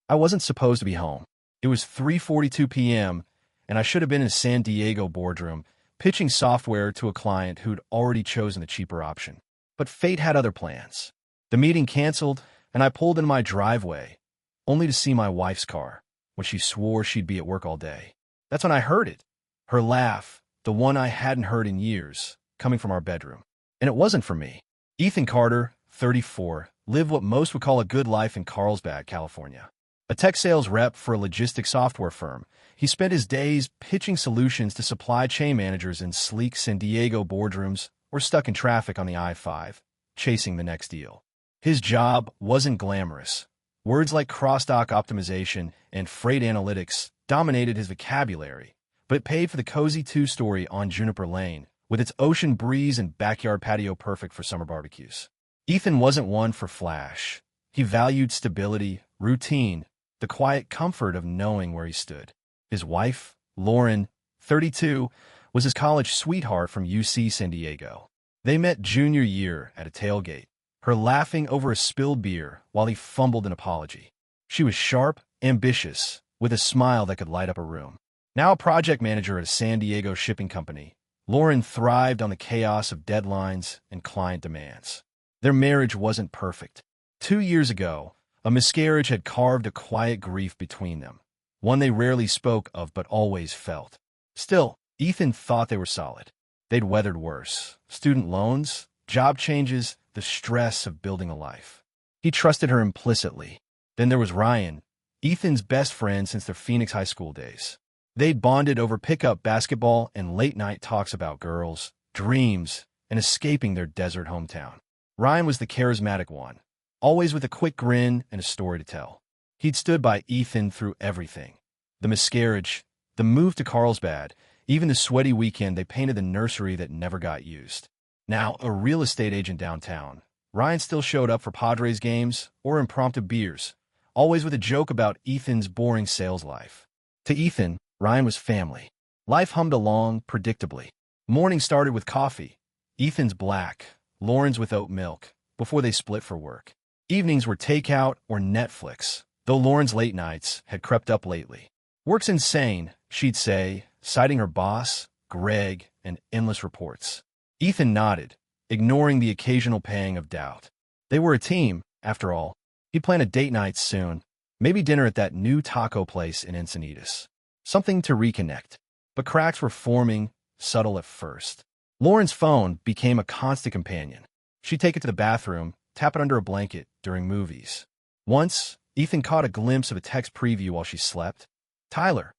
I wasn't supposed to be home. It was 3:42 p.m., and I should have been in a San Diego boardroom pitching software to a client who'd already chosen the cheaper option. But fate had other plans. The meeting canceled, and I pulled into my driveway, only to see my wife's car, when she swore she'd be at work all day. That's when I heard it. Her laugh, the one I hadn't heard in years, coming from our bedroom. And it wasn't for me. Ethan Carter, 34, lived what most would call a good life in Carlsbad, California. A tech sales rep for a logistics software firm, he spent his days pitching solutions to supply chain managers in sleek San Diego boardrooms or stuck in traffic on the I-5, chasing the next deal. His job wasn't glamorous. Words like cross-dock optimization and freight analytics dominated his vocabulary, but it paid for the cozy two-story on Juniper Lane, with its ocean breeze and backyard patio perfect for summer barbecues. Ethan wasn't one for flash. He valued stability, routine, the quiet comfort of knowing where he stood. His wife, Lauren, 32, was his college sweetheart from UC San Diego. They met junior year at a tailgate, her laughing over a spilled beer while he fumbled an apology. She was sharp, ambitious, with a smile that could light up a room. Now a project manager at a San Diego shipping company, Lauren thrived on the chaos of deadlines and client demands. Their marriage wasn't perfect. 2 years ago, a miscarriage had carved a quiet grief between them, one they rarely spoke of but always felt. Still, Ethan thought they were solid. They'd weathered worse: student loans, job changes, the stress of building a life. He trusted her implicitly. Then there was Ryan, Ethan's best friend since their Phoenix high school days. They'd bonded over pickup basketball and late-night talks about girls, dreams, and escaping their desert hometown. Ryan was the charismatic one, always with a quick grin and a story to tell. He'd stood by Ethan through everything: the miscarriage, the move to Carlsbad, even the sweaty weekend they painted the nursery that never got used. Now a real estate agent downtown, Ryan still showed up for Padres games or impromptu beers, always with a joke about Ethan's boring sales life. To Ethan, Ryan was family. Life hummed along predictably. Morning started with coffee, Ethan's black, Lauren's with oat milk, before they split for work. Evenings were takeout or Netflix, though Lauren's late nights had crept up lately. "Work's insane," she'd say, citing her boss, Greg, and endless reports. Ethan nodded, ignoring the occasional pang of doubt. They were a team, after all. He'd plan a date night soon, maybe dinner at that new taco place in Encinitas. Something to reconnect. But cracks were forming, subtle at first. Lauren's phone became a constant companion. She'd take it to the bathroom, tap it under a blanket during movies. Once, Ethan caught a glimpse of a text preview while she slept. "Tyler,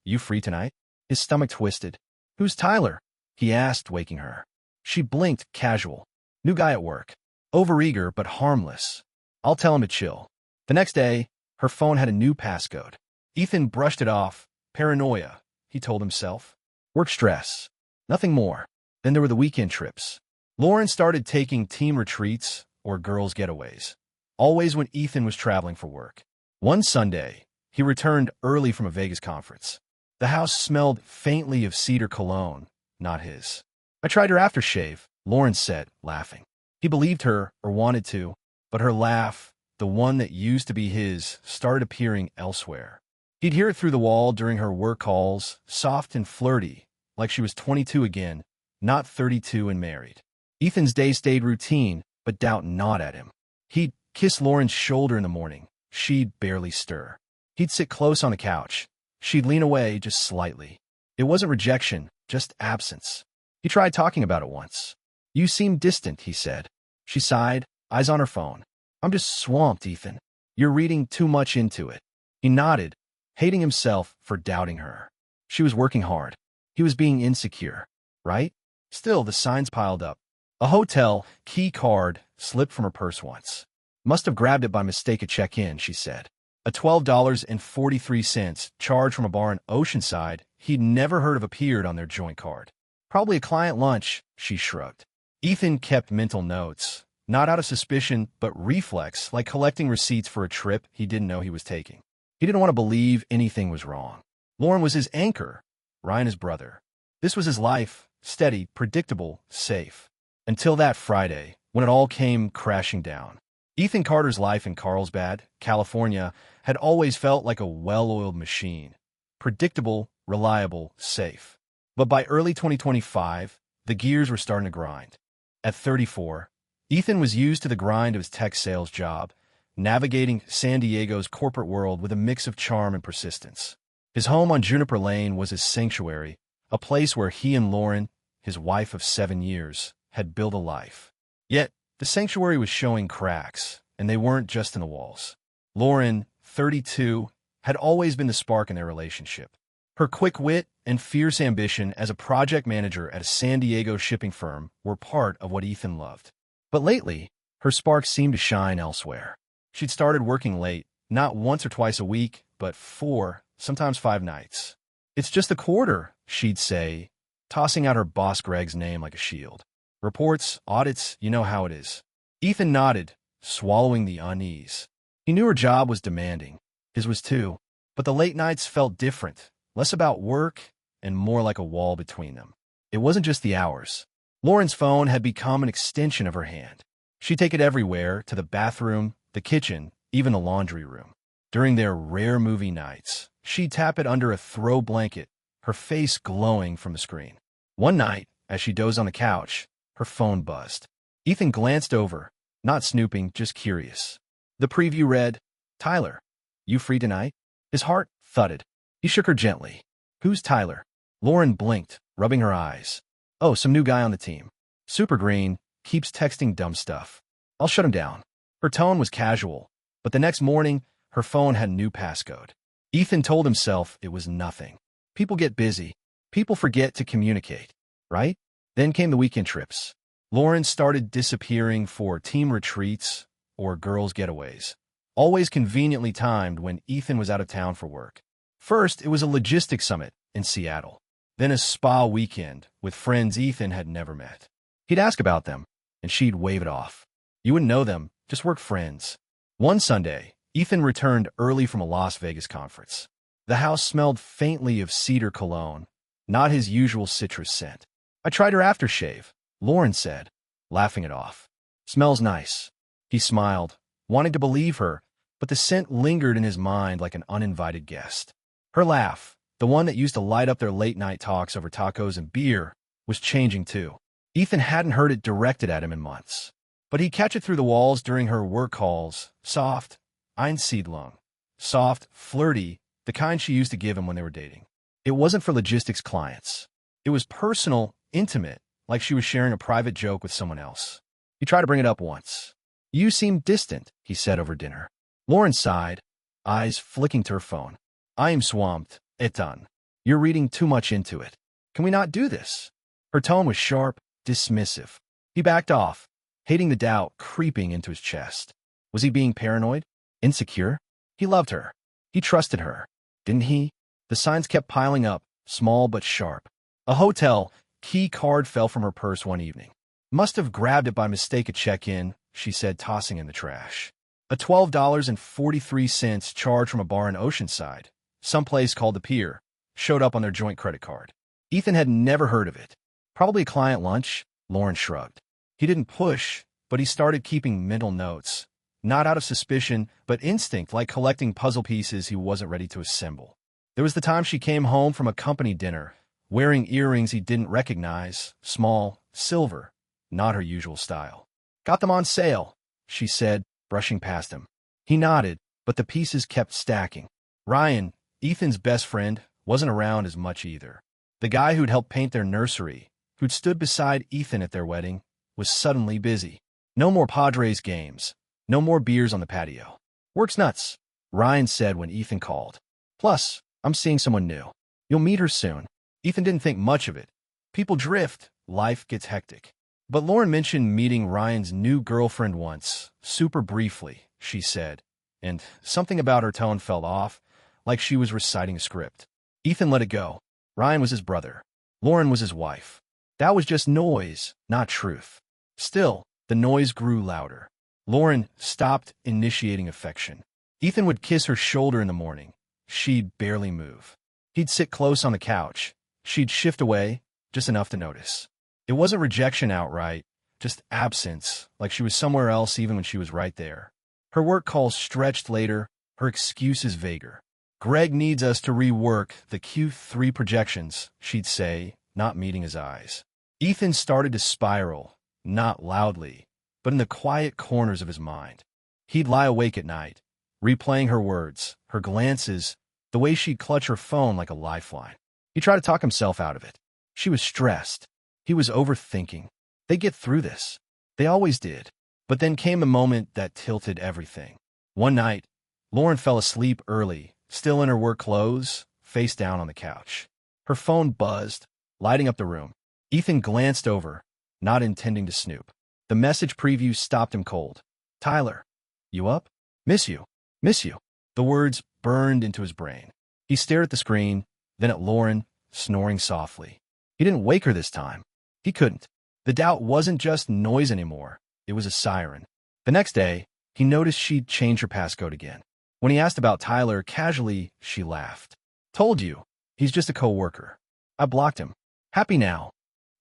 you free tonight?" His stomach twisted. "Who's Tyler?" he asked, waking her. She blinked, casual. "New guy at work. Overeager but harmless. I'll tell him to chill." The next day, her phone had a new passcode. Ethan brushed it off. Paranoia, he told himself. Work stress. Nothing more. Then there were the weekend trips. Lauren started taking team retreats or girls' getaways, always when Ethan was traveling for work. One Sunday, he returned early from a Vegas conference. The house smelled faintly of cedar cologne, not his. "I tried your aftershave," Lauren said, laughing. He believed her, or wanted to, but her laugh, the one that used to be his, started appearing elsewhere. He'd hear it through the wall during her work calls, soft and flirty, like she was 22 again, not 32 and married. Ethan's day stayed routine, but doubt gnawed at him. He'd kiss Lauren's shoulder in the morning. She'd barely stir. He'd sit close on the couch. She'd lean away just slightly. It wasn't rejection, just absence. He tried talking about it once. "You seem distant," he said. She sighed, eyes on her phone. "I'm just swamped, Ethan. You're reading too much into it." He nodded, hating himself for doubting her. She was working hard. He was being insecure, right? Still, the signs piled up. A hotel key card slipped from her purse once. "Must have grabbed it by mistake at check-in," she said. A $12.43 charge from a bar in Oceanside he'd never heard of appeared on their joint card. "Probably a client lunch," she shrugged. Ethan kept mental notes, not out of suspicion, but reflex, like collecting receipts for a trip he didn't know he was taking. He didn't want to believe anything was wrong. Lauren was his anchor, Ryan his brother. This was his life, steady, predictable, safe. Until that Friday, when it all came crashing down. Ethan Carter's life in Carlsbad, California, had always felt like a well-oiled machine. Predictable, reliable, safe. But by early 2025, the gears were starting to grind. At 34, Ethan was used to the grind of his tech sales job, navigating San Diego's corporate world with a mix of charm and persistence. His home on Juniper Lane was his sanctuary, a place where he and Lauren, his wife of 7 years, had built a life. Yet, the sanctuary was showing cracks, and they weren't just in the walls. Lauren, 32, had always been the spark in their relationship. Her quick wit and fierce ambition as a project manager at a San Diego shipping firm were part of what Ethan loved. But lately, her spark seemed to shine elsewhere. She'd started working late, not once or twice a week, but 4, sometimes 5 nights. "It's just a quarter," she'd say, tossing out her boss Greg's name like a shield. "Reports, audits, you know how it is." Ethan nodded, swallowing the unease. He knew her job was demanding. His was too. But the late nights felt different, less about work and more like a wall between them. It wasn't just the hours. Lauren's phone had become an extension of her hand. She'd take it everywhere, to the bathroom, the kitchen, even the laundry room. During their rare movie nights, she'd tap it under a throw blanket, her face glowing from the screen. One night, as she dozed on the couch, her phone buzzed. Ethan glanced over, not snooping, just curious. The preview read, "Tyler, you free tonight?" His heart thudded. He shook her gently. "Who's Tyler?" Lauren blinked, rubbing her eyes. "Oh, some new guy on the team. Super green, keeps texting dumb stuff. I'll shut him down." Her tone was casual, but the next morning, her phone had a new passcode. Ethan told himself it was nothing. People get busy. People forget to communicate, right? Then came the weekend trips. Lauren started disappearing for team retreats or girls' getaways, always conveniently timed when Ethan was out of town for work. First, it was a logistics summit in Seattle, then a spa weekend with friends Ethan had never met. He'd ask about them, and she'd wave it off. You wouldn't know them, just work friends. One Sunday, Ethan returned early from a Las Vegas conference. The house smelled faintly of cedar cologne, not his usual citrus scent. "I tried her aftershave," Lauren said, laughing it off. "Smells nice." He smiled, wanting to believe her, but the scent lingered in his mind like an uninvited guest. Her laugh, the one that used to light up their late-night talks over tacos and beer, was changing too. Ethan hadn't heard it directed at him in months, but he'd catch it through the walls during her work calls, soft, Einsiedlung, soft, flirty, the kind she used to give him when they were dating. It wasn't for logistics clients. It was personal, intimate, like she was sharing a private joke with someone else. He tried to bring it up once. "You seem distant," he said over dinner. Lauren sighed, eyes flicking to her phone. "I am swamped, Ethan. You're reading too much into it. Can we not do this?" Her tone was sharp, dismissive. He backed off, hating the doubt creeping into his chest. Was he being paranoid? Insecure? He loved her. He trusted her. Didn't he? The signs kept piling up, small but sharp. A hotel key card fell from her purse one evening. "Must have grabbed it by mistake at check-in," she said, tossing in the trash. A $12.43 charge from a bar in Oceanside, someplace called the Pier, showed up on their joint credit card. Ethan had never heard of it. "Probably a client lunch," Lauren shrugged. He didn't push, but he started keeping mental notes, not out of suspicion, but instinct, like collecting puzzle pieces he wasn't ready to assemble. There was the time she came home from a company dinner, wearing earrings he didn't recognize, small, silver, not her usual style. "Got them on sale," she said, brushing past him. He nodded, but the pieces kept stacking. Ryan, Ethan's best friend, wasn't around as much either. The guy who'd helped paint their nursery, who'd stood beside Ethan at their wedding, was suddenly busy. No more Padres games. No more beers on the patio. "Work's nuts," Ryan said when Ethan called. "Plus, I'm seeing someone new. You'll meet her soon." Ethan didn't think much of it. People drift. Life gets hectic. But Lauren mentioned meeting Ryan's new girlfriend once, super briefly, she said, and something about her tone felt off, like she was reciting a script. Ethan let it go. Ryan was his brother. Lauren was his wife. That was just noise, not truth. Still, the noise grew louder. Lauren stopped initiating affection. Ethan would kiss her shoulder in the morning. She'd barely move. He'd sit close on the couch. She'd shift away, just enough to notice. It wasn't rejection outright, just absence, like she was somewhere else even when she was right there. Her work calls stretched later, her excuses vaguer. Greg needs us to rework the Q3 projections, she'd say, not meeting his eyes. Ethan started to spiral, not loudly, but in the quiet corners of his mind. He'd lie awake at night, replaying her words, her glances, the way she'd clutch her phone like a lifeline. He tried to talk himself out of it. She was stressed. He was overthinking. They'd get through this. They always did. But then came a moment that tilted everything. One night, Lauren fell asleep early, still in her work clothes, face down on the couch. Her phone buzzed, lighting up the room. Ethan glanced over, not intending to snoop. The message preview stopped him cold. "Tyler, you up? Miss you. Miss you." The words burned into his brain. He stared at the screen, then at Lauren, snoring softly. He didn't wake her this time. He couldn't. The doubt wasn't just noise anymore. It was a siren. The next day, he noticed she'd changed her passcode again. When he asked about Tyler casually, she laughed. "Told you. He's just a coworker. I blocked him. Happy now."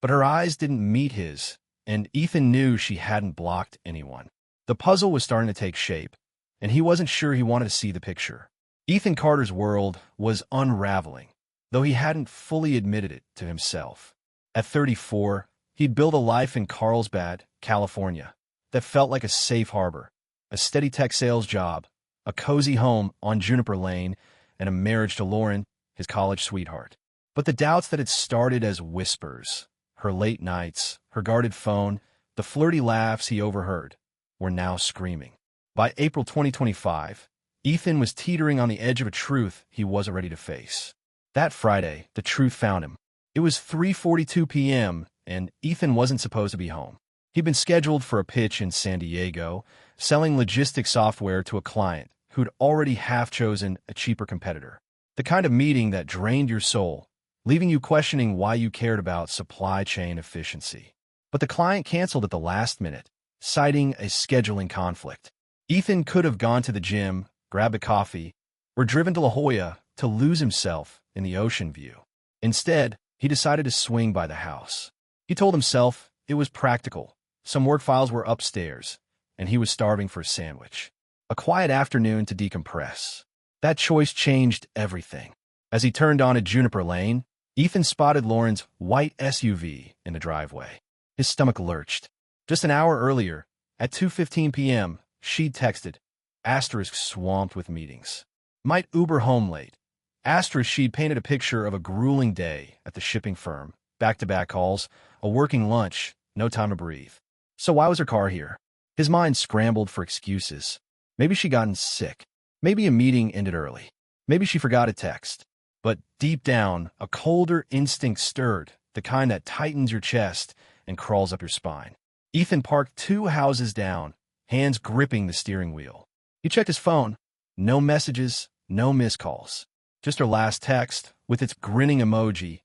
But her eyes didn't meet his, and Ethan knew she hadn't blocked anyone. The puzzle was starting to take shape, and he wasn't sure he wanted to see the picture. Ethan Carter's world was unraveling, though he hadn't fully admitted it to himself. At 34, he'd built a life in Carlsbad, California, that felt like a safe harbor, a steady tech sales job, a cozy home on Juniper Lane, and a marriage to Lauren, his college sweetheart. But the doubts that had started as whispers, her late nights, her guarded phone, the flirty laughs he overheard, were now screaming. By April 2025, Ethan was teetering on the edge of a truth he wasn't ready to face. That Friday, the truth found him. It was 3:42 p.m., and Ethan wasn't supposed to be home. He'd been scheduled for a pitch in San Diego, selling logistics software to a client who'd already half-chosen a cheaper competitor. The kind of meeting that drained your soul, leaving you questioning why you cared about supply chain efficiency. But the client canceled at the last minute, citing a scheduling conflict. Ethan could have gone to the gym, grabbed a coffee, or driven to La Jolla to lose himself in the ocean view. Instead, he decided to swing by the house. He told himself it was practical. Some work files were upstairs, and he was starving for a sandwich. A quiet afternoon to decompress. That choice changed everything. As he turned onto Juniper Lane, Ethan spotted Lauren's white SUV in the driveway. His stomach lurched. Just an hour earlier, at 2:15 p.m., she'd texted, asterisk swamped with meetings. Might Uber home late. Asterisk she'd painted a picture of a grueling day at the shipping firm, back-to-back calls, a working lunch, no time to breathe. So why was her car here? His mind scrambled for excuses. Maybe she'd gotten sick. Maybe a meeting ended early. Maybe she forgot a text. But deep down, a colder instinct stirred, the kind that tightens your chest and crawls up your spine. Ethan parked 2 houses down, hands gripping the steering wheel. He checked his phone. No messages, no missed calls. Just her last text, with its grinning emoji.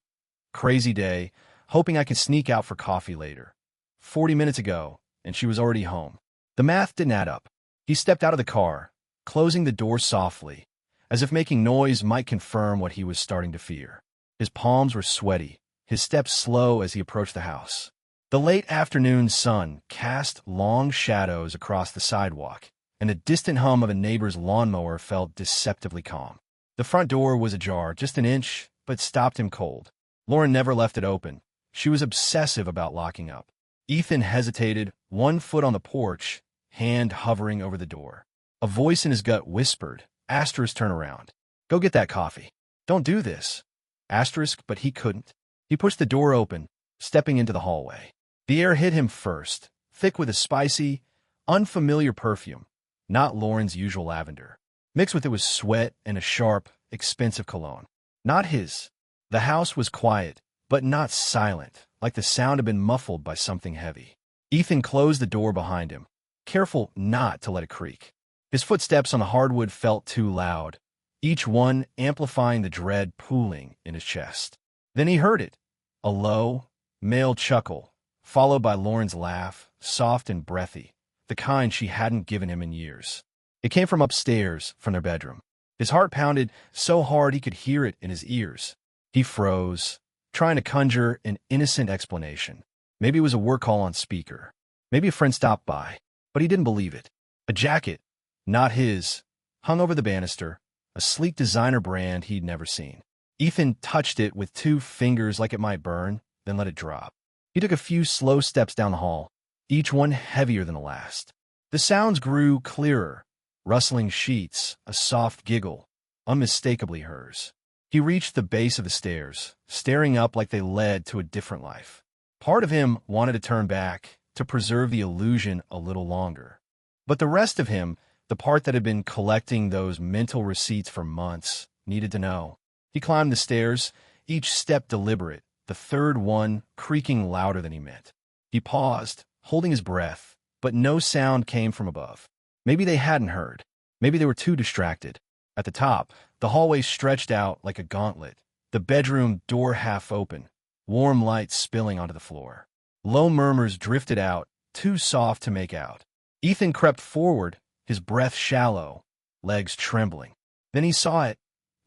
Crazy day, hoping I could sneak out for coffee later. 40 minutes ago, and she was already home. The math didn't add up. He stepped out of the car, closing the door softly, as if making noise might confirm what he was starting to fear. His palms were sweaty, his steps slow as he approached the house. The late afternoon sun cast long shadows across the sidewalk, and the distant hum of a neighbor's lawnmower felt deceptively calm. The front door was ajar, just an inch, but stopped him cold. Lauren never left it open. She was obsessive about locking up. Ethan hesitated, one foot on the porch, hand hovering over the door. A voice in his gut whispered, asterisk turn around. Go get that coffee. Don't do this. Asterisk, but he couldn't. He pushed the door open, stepping into the hallway. The air hit him first, thick with a spicy, unfamiliar perfume, not Lauren's usual lavender. Mixed with it was sweat and a sharp, expensive cologne. Not his. The house was quiet, but not silent, like the sound had been muffled by something heavy. Ethan closed the door behind him, careful not to let it creak. His footsteps on the hardwood felt too loud, each one amplifying the dread pooling in his chest. Then he heard it, a low, male chuckle, followed by Lauren's laugh, soft and breathy, the kind she hadn't given him in years. It came from upstairs, from their bedroom. His heart pounded so hard he could hear it in his ears. He froze, trying to conjure an innocent explanation. Maybe it was a work call on speaker. Maybe a friend stopped by, but he didn't believe it. A jacket, not his, hung over the banister, a sleek designer brand he'd never seen. Ethan touched it with 2 fingers like it might burn, then let it drop. He took a few slow steps down the hall, each one heavier than the last. The sounds grew clearer, rustling sheets, a soft giggle, unmistakably hers. He reached the base of the stairs, staring up like they led to a different life. Part of him wanted to turn back, to preserve the illusion a little longer. But the rest of him, the part that had been collecting those mental receipts for months, needed to know. He climbed the stairs, each step deliberate, the third one creaking louder than he meant. He paused, holding his breath, but no sound came from above. Maybe they hadn't heard. Maybe they were too distracted. At the top, the hallway stretched out like a gauntlet, the bedroom door half open, warm light spilling onto the floor. Low murmurs drifted out, too soft to make out. Ethan crept forward, his breath shallow, legs trembling. Then he saw it,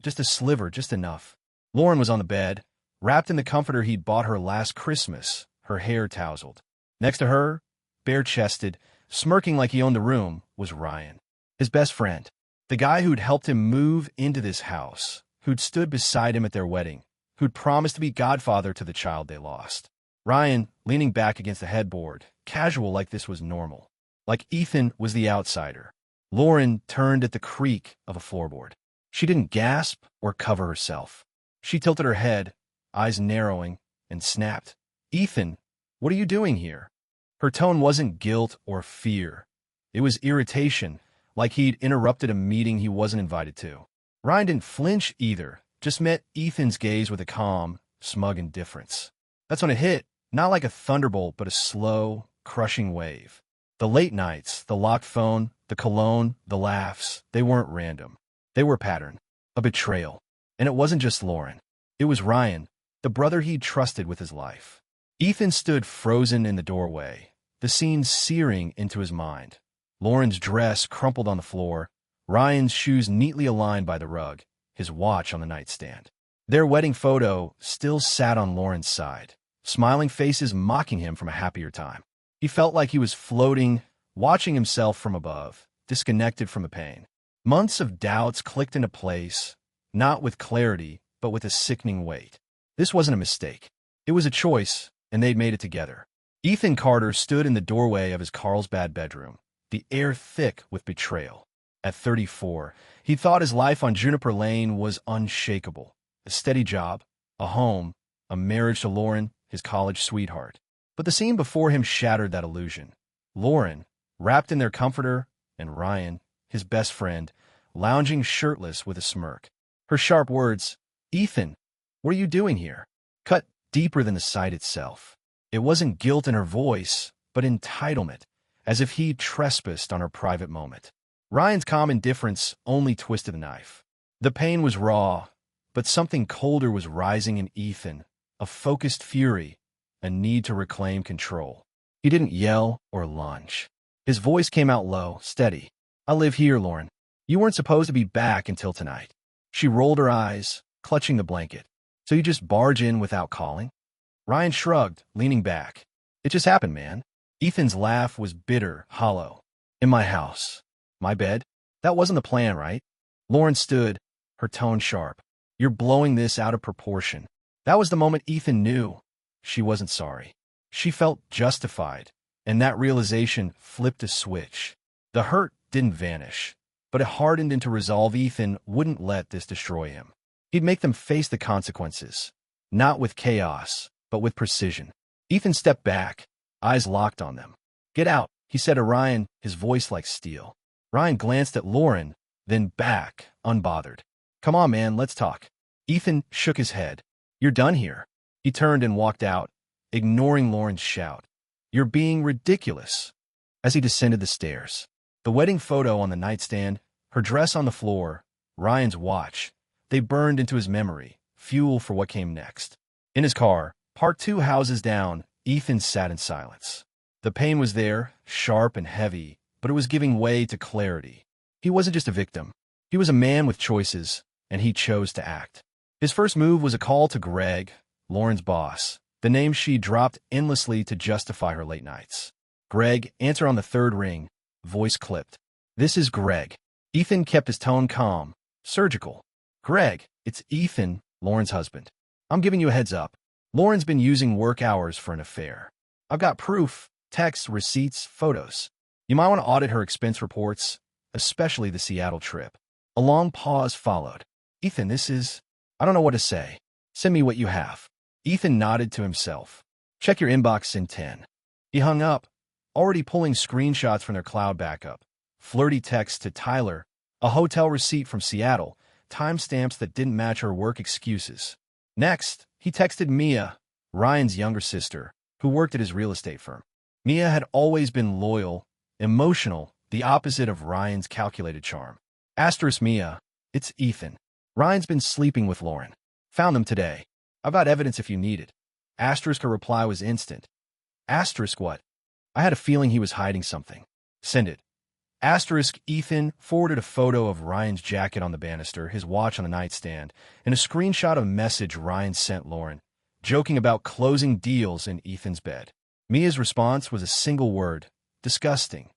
just a sliver, just enough. Lauren was on the bed, wrapped in the comforter he'd bought her last Christmas, her hair tousled. Next to her, bare-chested, smirking like he owned the room, was Ryan, his best friend. The guy who'd helped him move into this house, who'd stood beside him at their wedding, who'd promised to be godfather to the child they lost. Ryan, leaning back against the headboard, casual like this was normal. Like Ethan was the outsider. Lauren turned at the creak of a floorboard. She didn't gasp or cover herself. She tilted her head, eyes narrowing, and snapped, "Ethan, what are you doing here?" Her tone wasn't guilt or fear. It was irritation, like he'd interrupted a meeting he wasn't invited to. Ryan didn't flinch either, just met Ethan's gaze with a calm, smug indifference. That's when it hit, not like a thunderbolt, but a slow, crushing wave. The late nights, the locked phone, the cologne, the laughs, they weren't random. They were pattern, a betrayal. And it wasn't just Lauren. It was Ryan, the brother he'd trusted with his life. Ethan stood frozen in the doorway, the scene searing into his mind. Lauren's dress crumpled on the floor, Ryan's shoes neatly aligned by the rug, his watch on the nightstand. Their wedding photo still sat on Lauren's side, smiling faces mocking him from a happier time. He felt like he was floating, watching himself from above, disconnected from the pain. Months of doubts clicked into place, not with clarity, but with a sickening weight. This wasn't a mistake. It was a choice, and they'd made it together. Ethan Carter stood in the doorway of his Carlsbad bedroom, the air thick with betrayal. At 34, he thought his life on Juniper Lane was unshakable. A steady job, a home, a marriage to Lauren, his college sweetheart. But the scene before him shattered that illusion. Lauren, wrapped in their comforter, and Ryan, his best friend, lounging shirtless with a smirk. Her sharp words, "Ethan, what are you doing here?" cut deeper than the sight itself. It wasn't guilt in her voice, but entitlement, as if he'd trespassed on her private moment. Ryan's calm indifference only twisted the knife. The pain was raw, but something colder was rising in Ethan, a focused fury, a need to reclaim control. He didn't yell or lunge. His voice came out low, steady. "I live here, Lauren. You weren't supposed to be back until tonight." She rolled her eyes, clutching the blanket. "So you just barge in without calling?" Ryan shrugged, leaning back. "It just happened, man." Ethan's laugh was bitter, hollow. "In my house. My bed? That wasn't the plan, right?" Lauren stood, her tone sharp. "You're blowing this out of proportion." That was the moment Ethan knew. She wasn't sorry. She felt justified, and that realization flipped a switch. The hurt didn't vanish, but it hardened into resolve. Ethan wouldn't let this destroy him. He'd make them face the consequences, not with chaos, but with precision. Ethan stepped back, eyes locked on them. "Get out," he said to Ryan, his voice like steel. Ryan glanced at Lauren, then back, unbothered. "Come on, man, let's talk." Ethan shook his head. "You're done here." He turned and walked out, ignoring Lauren's shout. "You're being ridiculous." As he descended the stairs, the wedding photo on the nightstand, her dress on the floor, Ryan's watch, they burned into his memory, fuel for what came next. In his car, parked 2 houses down, Ethan sat in silence. The pain was there, sharp and heavy, but it was giving way to clarity. He wasn't just a victim. He was a man with choices, and he chose to act. His first move was a call to Greg, Lauren's boss, the name she dropped endlessly to justify her late nights. "Greg, answer on the 3rd ring," voice clipped. "This is Greg." Ethan kept his tone calm, surgical. Greg, it's Ethan, Lauren's husband. I'm giving you a heads up. Lauren's been using work hours for an affair. I've got proof, texts, receipts, photos. You might want to audit her expense reports, especially the Seattle trip. A long pause followed. Ethan, I don't know what to say. Send me what you have. Ethan nodded to himself. Check your inbox in 10. He hung up, already pulling screenshots from their cloud backup. Flirty texts to Tyler, a hotel receipt from Seattle, timestamps that didn't match her work excuses. Next, he texted Mia, Ryan's younger sister, who worked at his real estate firm. Mia had always been loyal, emotional, the opposite of Ryan's calculated charm. Asterisk Mia, it's Ethan. Ryan's been sleeping with Lauren. Found them today. I've got evidence if you need it. Asterisk her reply was instant. Asterisk what? I had a feeling he was hiding something. Send it. Asterisk Ethan forwarded a photo of Ryan's jacket on the banister, his watch on the nightstand, and a screenshot of a message Ryan sent Lauren, joking about closing deals in Ethan's bed. Mia's response was a single word, disgusting.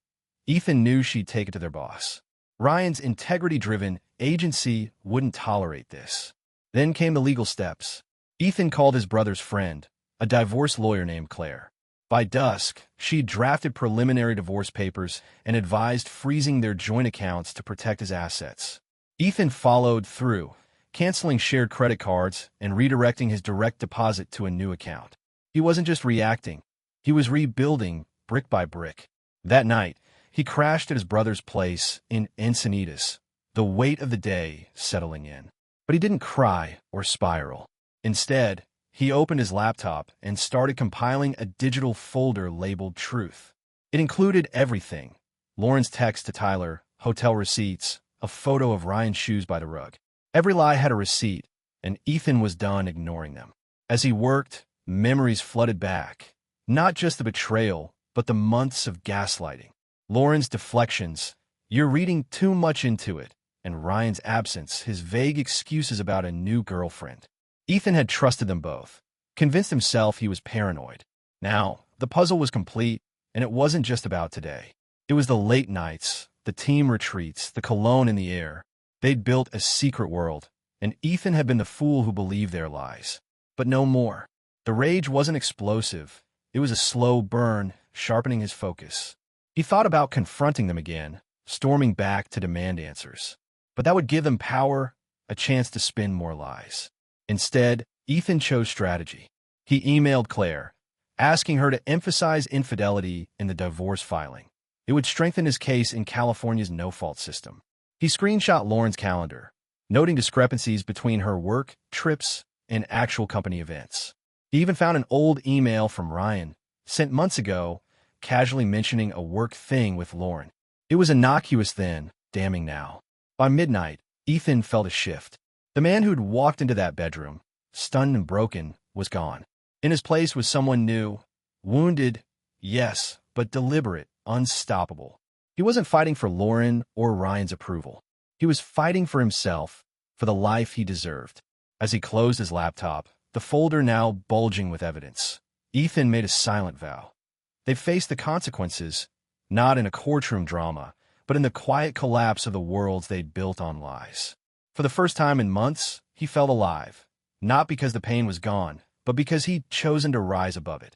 Ethan knew she'd take it to their boss. Ryan's integrity-driven agency wouldn't tolerate this. Then came the legal steps. Ethan called his brother's friend, a divorce lawyer named Claire. By dusk, she drafted preliminary divorce papers and advised freezing their joint accounts to protect his assets. Ethan followed through, canceling shared credit cards and redirecting his direct deposit to a new account. He wasn't just reacting. He was rebuilding brick by brick. That night, he crashed at his brother's place in Encinitas, the weight of the day settling in. But he didn't cry or spiral. Instead, he opened his laptop and started compiling a digital folder labeled Truth. It included everything: Lauren's text to Tyler, hotel receipts, a photo of Ryan's shoes by the rug. Every lie had a receipt, and Ethan was done ignoring them. As he worked, memories flooded back. Not just the betrayal, but the months of gaslighting. Lauren's deflections, "You're reading too much into it," and Ryan's absence, his vague excuses about a new girlfriend. Ethan had trusted them both, convinced himself he was paranoid. Now, the puzzle was complete, and it wasn't just about today. It was the late nights, the team retreats, the cologne in the air. They'd built a secret world, and Ethan had been the fool who believed their lies. But no more. The rage wasn't explosive. It was a slow burn, sharpening his focus. He thought about confronting them again, storming back to demand answers. But that would give them power, a chance to spin more lies. Instead, Ethan chose strategy. He emailed Claire, asking her to emphasize infidelity in the divorce filing. It would strengthen his case in California's no-fault system. He screenshot Lauren's calendar, noting discrepancies between her work, trips, and actual company events. He even found an old email from Ryan, sent months ago, casually mentioning a work thing with Lauren. It was innocuous then, damning now. By midnight, Ethan felt a shift. The man who'd walked into that bedroom, stunned and broken, was gone. In his place was someone new, wounded, yes, but deliberate, unstoppable. He wasn't fighting for Lauren or Ryan's approval. He was fighting for himself, for the life he deserved. As he closed his laptop, the folder now bulging with evidence, Ethan made a silent vow. They faced the consequences, not in a courtroom drama, but in the quiet collapse of the worlds they'd built on lies. For the first time in months, he felt alive, not because the pain was gone, but because he'd chosen to rise above it.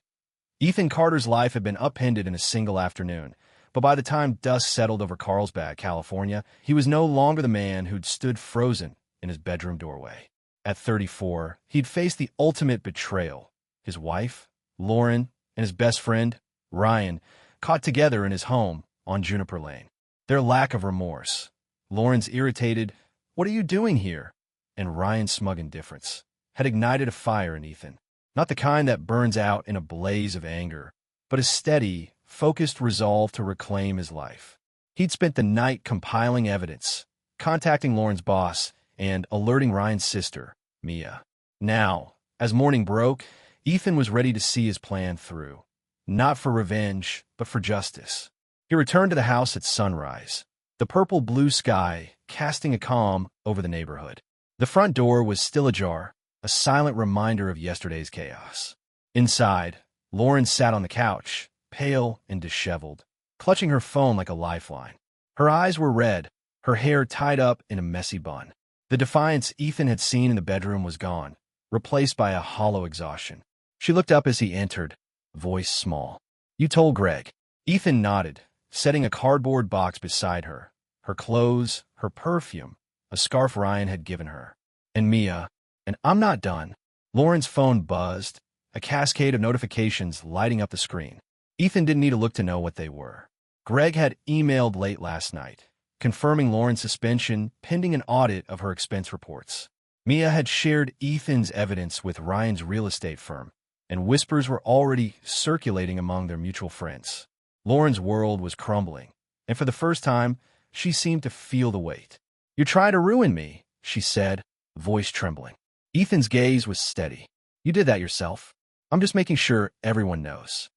Ethan Carter's life had been upended in a single afternoon, but by the time dust settled over Carlsbad, California, he was no longer the man who'd stood frozen in his bedroom doorway. At 34, he'd faced the ultimate betrayal. His wife, Lauren, and his best friend, Ryan, caught together in his home on Juniper Lane. Their lack of remorse. Lauren's irritated, "What are you doing here?" and Ryan's smug indifference had ignited a fire in Ethan. Not the kind that burns out in a blaze of anger, but a steady, focused resolve to reclaim his life. He'd spent the night compiling evidence, contacting Lauren's boss, and alerting Ryan's sister, Mia. Now, as morning broke, Ethan was ready to see his plan through. Not for revenge, but for justice. He returned to the house at sunrise, the purple-blue sky casting a calm over the neighborhood. The front door was still ajar, a silent reminder of yesterday's chaos. Inside, Lauren sat on the couch, pale and disheveled, clutching her phone like a lifeline. Her eyes were red, her hair tied up in a messy bun. The defiance Ethan had seen in the bedroom was gone, replaced by a hollow exhaustion. She looked up as he entered, voice small. "You told Greg." Ethan nodded, setting a cardboard box beside her. Her clothes, her perfume, a scarf Ryan had given her. "And Mia." "And I'm not done." Lauren's phone buzzed, a cascade of notifications lighting up the screen. Ethan didn't need to look to know what they were. Greg had emailed late last night, confirming Lauren's suspension pending an audit of her expense reports. Mia had shared Ethan's evidence with Ryan's real estate firm, and whispers were already circulating among their mutual friends. Lauren's world was crumbling, and for the first time, she seemed to feel the weight. "You're trying to ruin me," she said, voice trembling. Ethan's gaze was steady. "You did that yourself. I'm just making sure everyone knows."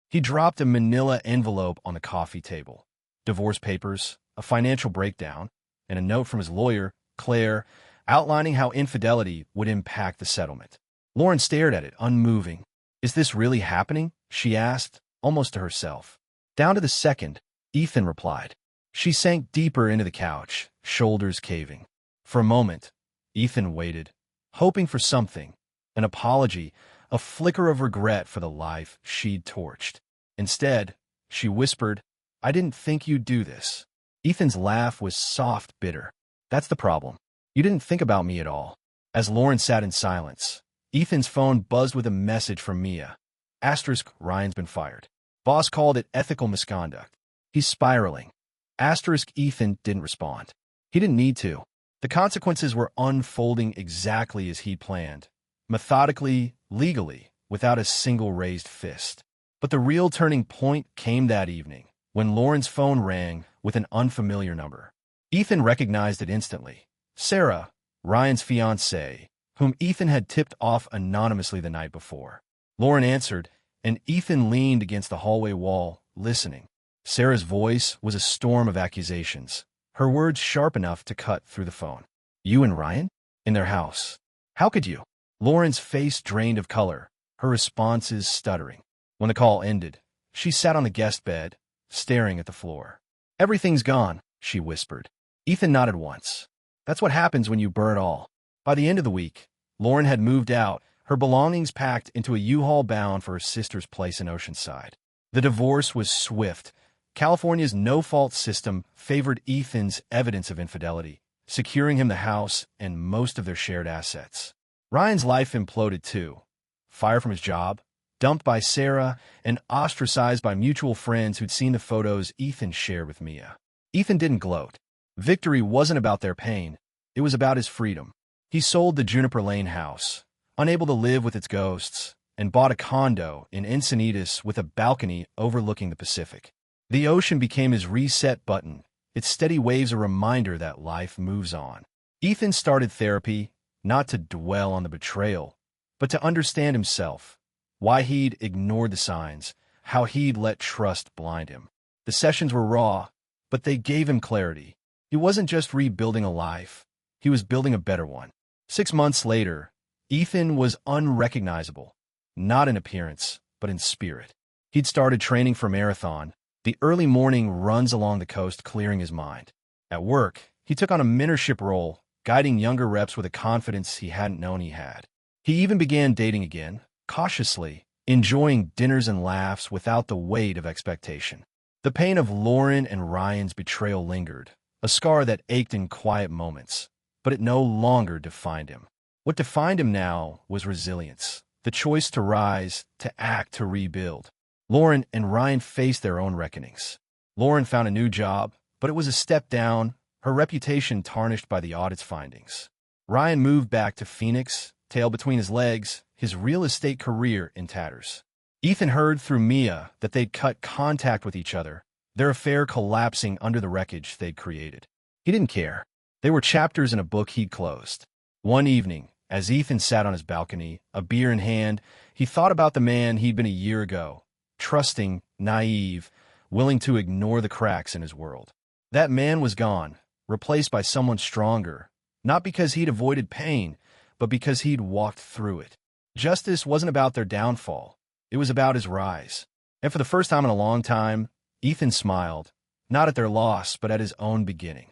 He dropped a manila envelope on the coffee table. Divorce papers, a financial breakdown, and a note from his lawyer, Claire, outlining how infidelity would impact the settlement. Lauren stared at it, unmoving. "Is this really happening?" she asked, almost to herself. "Down to the second," Ethan replied. She sank deeper into the couch, shoulders caving. For a moment, Ethan waited, hoping for something, an apology, a flicker of regret for the life she'd torched. Instead, she whispered, "I didn't think you'd do this." Ethan's laugh was soft, bitter. "That's the problem. You didn't think about me at all." As Lauren sat in silence, Ethan's phone buzzed with a message from Mia. Asterisk, Ryan's been fired. Boss called it ethical misconduct. He's spiraling. Asterisk, Ethan didn't respond. He didn't need to. The consequences were unfolding exactly as he'd planned. Methodically, legally, without a single raised fist. But the real turning point came that evening, when Lauren's phone rang with an unfamiliar number. Ethan recognized it instantly. Sarah, Ryan's fiancée, whom Ethan had tipped off anonymously the night before. Lauren answered, and Ethan leaned against the hallway wall, listening. Sarah's voice was a storm of accusations, her words sharp enough to cut through the phone. "You and Ryan? In their house? How could you?" Lauren's face drained of color, her responses stuttering. When the call ended, she sat on the guest bed, staring at the floor. "Everything's gone," she whispered. Ethan nodded once. "That's what happens when you burn it all." By the end of the week, Lauren had moved out, her belongings packed into a U-Haul bound for her sister's place in Oceanside. The divorce was swift. California's no-fault system favored Ethan's evidence of infidelity, securing him the house and most of their shared assets. Ryan's life imploded too. Fired from his job, dumped by Sarah, and ostracized by mutual friends who'd seen the photos Ethan shared with Mia. Ethan didn't gloat. Victory wasn't about their pain. It was about his freedom. He sold the Juniper Lane house, unable to live with its ghosts, and bought a condo in Encinitas with a balcony overlooking the Pacific. The ocean became his reset button, its steady waves a reminder that life moves on. Ethan started therapy, not to dwell on the betrayal, but to understand himself, why he'd ignored the signs, how he'd let trust blind him. The sessions were raw, but they gave him clarity. He wasn't just rebuilding a life, he was building a better one. 6 months later, Ethan was unrecognizable, not in appearance, but in spirit. He'd started training for a marathon, the early morning runs along the coast clearing his mind. At work, he took on a mentorship role, guiding younger reps with a confidence he hadn't known he had. He even began dating again, cautiously, enjoying dinners and laughs without the weight of expectation. The pain of Lauren and Ryan's betrayal lingered, a scar that ached in quiet moments, but it no longer defined him. What defined him now was resilience, the choice to rise, to act, to rebuild. Lauren and Ryan faced their own reckonings. Lauren found a new job, but it was a step down, her reputation tarnished by the audit's findings. Ryan moved back to Phoenix, tail between his legs, his real estate career in tatters. Ethan heard through Mia that they'd cut contact with each other, their affair collapsing under the wreckage they'd created. He didn't care. They were chapters in a book he'd closed. One evening, as Ethan sat on his balcony, a beer in hand, he thought about the man he'd been a year ago, trusting, naive, willing to ignore the cracks in his world. That man was gone, replaced by someone stronger, not because he'd avoided pain, but because he'd walked through it. Justice wasn't about their downfall. It was about his rise. And for the first time in a long time, Ethan smiled, not at their loss, but at his own beginning.